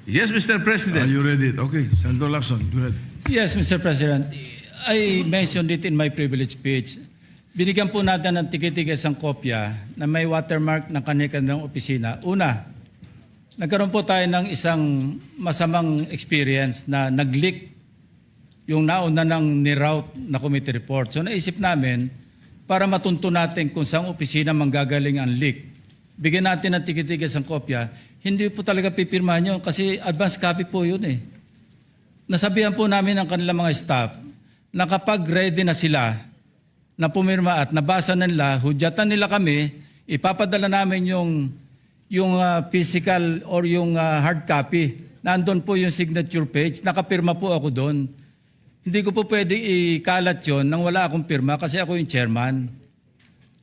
Yes, Mr. Are President. you ready? Okay, Senator Lacson, go ahead. Yes, Mr. President. I mentioned it in my privilege speech. Binigyan po natin ng tikitigis ang kopya na may watermark ng kanilang opisina. Una, nagkaroon po tayo ng isang masamang experience na nag-leak yung nauna ng niroute na committee report. So naisip namin, para matunto natin kung saan opisina manggagaling ang leak, bigyan natin ng tikitigis ang kopya. Hindi po talaga pipirmahan yun kasi advance copy po yun eh. Nasabihan po namin ang kanilang mga staff na kapag ready na sila na pumirma at nabasa na nila, hudyatan nila kami, ipapadala namin yung physical or yung hard copy. Nandun po yung signature page, nakapirma po ako doon. Hindi ko po pwede ikalat yon nang wala akong pirma kasi ako yung chairman.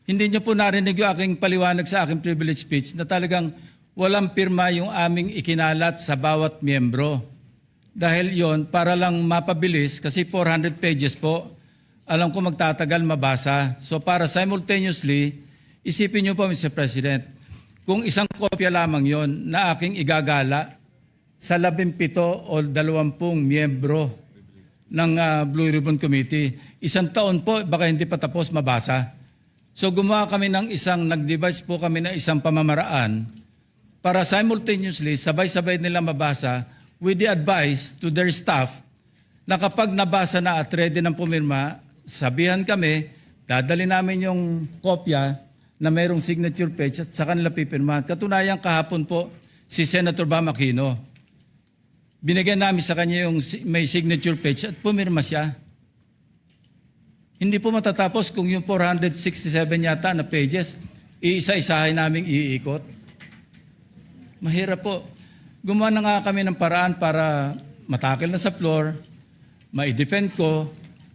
Hindi niyo po narinig yung aking paliwanag sa aking privilege speech na talagang walang pirma yung aming ikinalat sa bawat miyembro. Dahil yon para lang mapabilis kasi 400 pages po, alam ko magtatagal mabasa. So para simultaneously, isipin niyo po Mr. President, kung isang kopya lamang yon na aking igagala sa 17 o 20 miyembro ng Blue Ribbon Committee, isang taon po, baka hindi pa tapos mabasa. So gumawa kami ng nag-devise po kami ng isang pamamaraan para simultaneously, sabay-sabay nila mabasa with the advice to their staff na kapag nabasa na at ready ng pumirma, sabihan kami, dadali namin yung kopya na mayroong signature page at sa kanila pipirmahan. Katunayan kahapon po si Senator Bam Aquino. Binigyan namin sa kanya yung may signature page at pumirma siya. Hindi po matatapos kung yung 467 yata na pages, iisa-isahin namin iikot. Mahirap po. Gumawa na nga kami ng paraan para matakil na sa floor, ma-defend ko,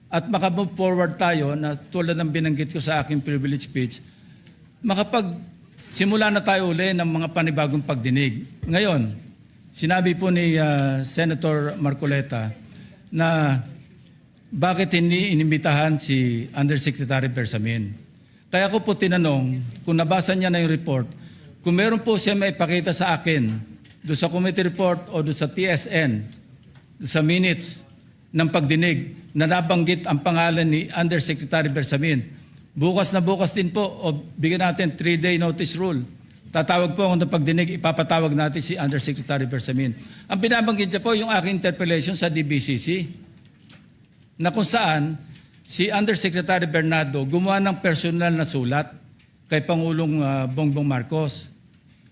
at makamove forward tayo na tulad ng binanggit ko sa aking privilege speech, simula na tayo uli ng mga panibagong pagdinig. Ngayon, sinabi po ni Senator Marcoleta na bakit hindi inimbitahan si Undersecretary Bersamin. Kaya ko po tinanong, kung nabasa niya na yung report, kung meron po siya maipakita sa akin doon sa committee report o doon sa TSN, doon sa minutes ng pagdinig na nabanggit ang pangalan ni Undersecretary Bersamin. Bukas na bukas din po o bigyan natin 3-day notice rule. Tatawag po ako ng pagdinig, ipapatawag natin si Undersecretary Bersamin. Ang binabanggit niya po yung aking interpellation sa DBCC na kung saan si Undersecretary Bernardo gumawa ng personal na sulat kay Pangulong Bongbong Marcos.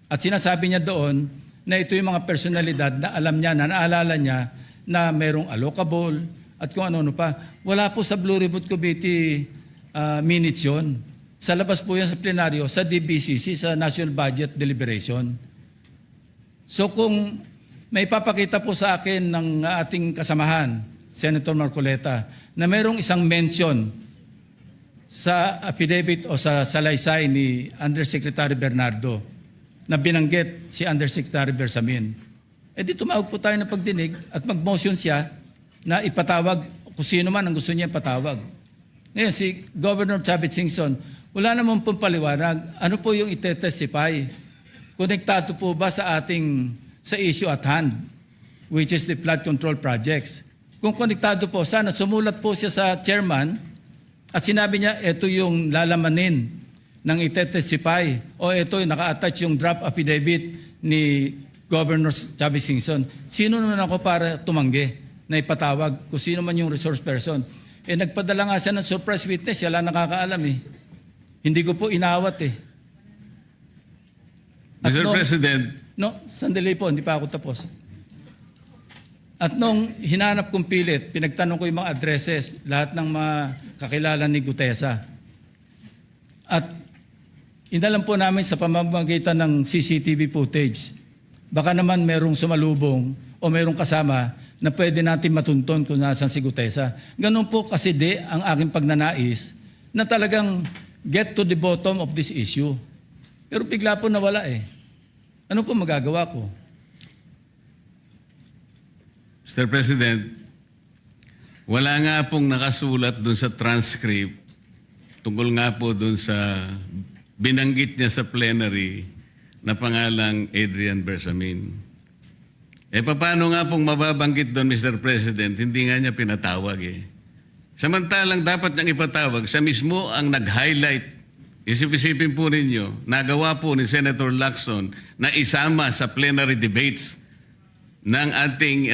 At sinasabi niya doon na ito yung mga personalidad na alam niya, na naalala niya na mayroong allocable at kung ano-ano pa. Wala po sa Blue Ribbon Committee minutes yun. Sa labas po yan sa plenaryo, sa DBCC, sa National Budget Deliberation. So kung may papakita po sa akin ng ating kasamahan, Senator Marcoleta, na mayroong isang mention sa affidavit o sa salaysay ni Undersecretary Bernardo na binanggit si Undersecretary Bersamin, di tumawag po tayo ng pagdinig at mag-motion siya na ipatawag kung sino man ang gusto niya ipatawag. Ngayon, si Governor Chavit Singson, wala naman pong paliwanag. Ano po yung ite-testify? Konektado po ba sa issue at hand, which is the flood control projects? Kung konektado po, sana sumulat po siya sa chairman at sinabi niya, ito yung lalamanin ng ite-testify o ito yung naka-attach yung draft affidavit ni Governor Chavit Singson. Sino naman ako para tumanggi na ipatawag kung sino man yung resource person? Nagpadala nga siya ng surprise witness, siya lang nakakaalam eh. Hindi ko po inawat eh. Mr. President. No, sandali po, hindi pa ako tapos. At nung hinanap kong pilit, pinagtanong ko yung mga addresses, lahat ng mga kakilala ni Gutesa. At inalam po namin sa pamamagitan ng CCTV footage, baka naman merong sumalubong o merong kasama na pwede natin matunton kung nasan si Gutesa. Ganun po kasi ang aking pagnanais na talagang get to the bottom of this issue. Pero bigla po nawala eh. Ano po magagawa ko? Mr. President, wala nga pong nakasulat dun sa transcript tungkol nga po dun sa binanggit niya sa plenary na pangalang Adrian Bersamin. paano nga pong mababanggit doon, Mr. President, hindi nga niya pinatawag eh. Samantalang dapat niyang ipatawag, sa mismo ang nag-highlight. Isip-isipin po ninyo, nagawa po ni Senator Lacson na isama sa plenary debates ng ating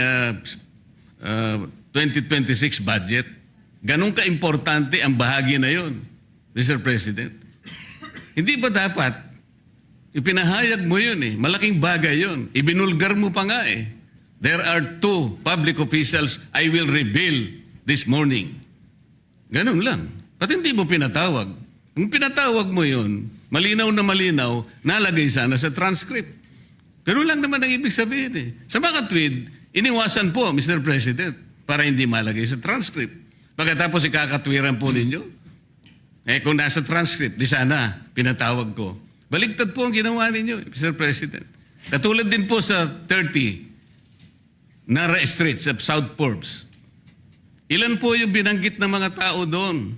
2026 budget. Ganun ka-importante ang bahagi na yon, Mr. President. Hindi ba dapat ipinahayag mo yun eh. Malaking bagay yun. Ibinulgar mo pa nga eh. There are 2 public officials I will reveal this morning. Ganun lang. Ba't hindi mo pinatawag? Kung pinatawag mo yun, malinaw na malinaw, nalagay sana sa transcript. Ganun lang naman ang ibig sabihin eh. Sa mga tweet, iniwasan po, Mr. President, para hindi malagay sa transcript. Pagkatapos ikakatwiran po ninyo, kung nasa transcript, di sana pinatawag ko. Baligtad po ang ginawa ninyo, Mr. President. Katulad din po sa 30 Nara Street sa South Forbes. Ilan po yung binanggit ng mga tao doon?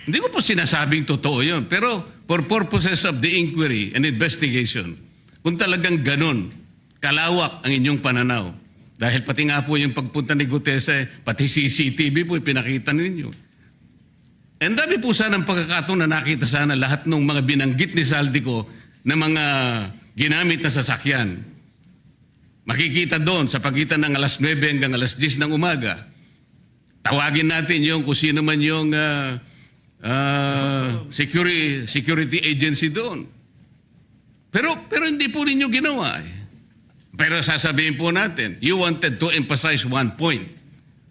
Hindi ko po sinasabing totoo yun. Pero for purposes of the inquiry and investigation, kung talagang ganun, kalawak ang inyong pananaw. Dahil pati nga po yung pagpunta ni Gutesa, pati CCTV po ipinakita ninyo. And dami po sana ang pagkakataon na nakita sana lahat ng mga binanggit ni Saldico na mga ginamit na sasakyan. Makikita doon sa pagitan ng alas 9 hanggang alas 10 ng umaga. Tawagin natin yung kung sino man yung security agency doon. Pero hindi po ninyo ginawa eh. Pero sasabihin po natin, you wanted to emphasize one point.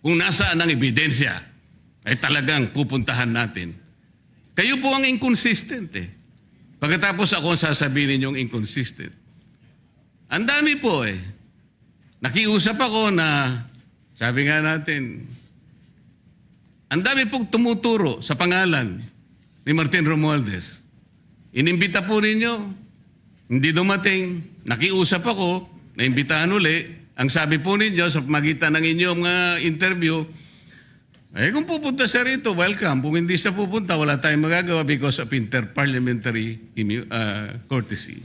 Kung nasaan ang ebidensya, ay talagang pupuntahan natin. Kayo po ang inconsistent eh. Pagkatapos ako ang sasabihin ninyong inconsistent. Ang dami po eh. Nakiusap ako na, sabi nga natin, ang dami pong tumuturo sa pangalan ni Martin Romualdez. Inimbita po ninyo, hindi dumating, nakiusap ako, naimbitahan uli. Ang sabi po ninyo sa magitan ng inyong interview, kung pupunta siya rito, welcome. Kung hindi siya pupunta, wala tayong magagawa because of interparliamentary courtesy.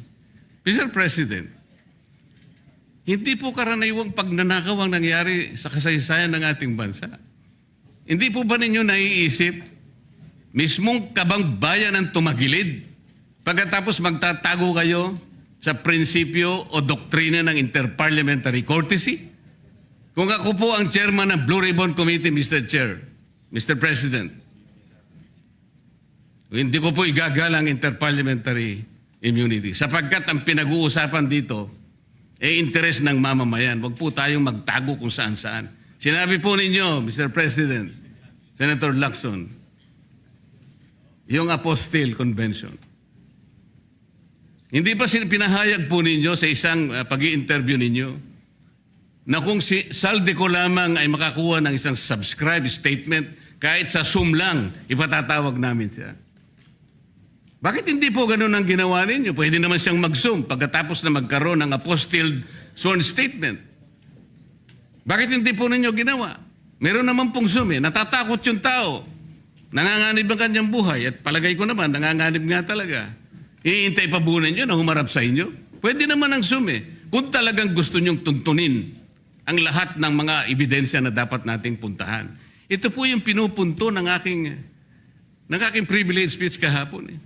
Mr. President, hindi po karaniwang pagnanakaw ang nangyari sa kasaysayan ng ating bansa. Hindi po ba ninyo naiisip, mismong kabang bayan ang tumagilid, pagkatapos magtatago kayo sa prinsipyo o doktrina ng interparliamentary courtesy? Kung ako po ang chairman ng Blue Ribbon Committee, Mr. Chair, Mr. President, hindi ko po igagalang interparliamentary immunity sapagkat ang pinag-uusapan dito ay interes ng mamamayan. Huwag po tayong magtago kung saan-saan. Sinabi po ninyo, Mr. President, Senator Lacson, yung Apostille Convention. Hindi ba pinahayag po ninyo sa isang pag-i-interview ninyo na kung si Saldico lamang ay makakuha ng isang subscribe statement, kahit sa Zoom lang, ipatatawag namin siya. Bakit hindi po ganun ang ginawa ninyo? Pwede naman siyang mag-Zoom pagkatapos na magkaroon ng apostille sworn statement. Bakit hindi po ninyo ginawa? Meron naman pong Zoom eh. Natatakot yung tao. Nanganganib ang kanyang buhay. At palagay ko naman, nanganganib nga talaga. Iintay pa po ninyo na humarap sa inyo? Pwede naman ang Zoom eh. Kung talagang gusto nyong tuntunin ang lahat ng mga ebidensya na dapat nating puntahan. Ito po yung pinupunto ng aking privilege speech kahapon eh.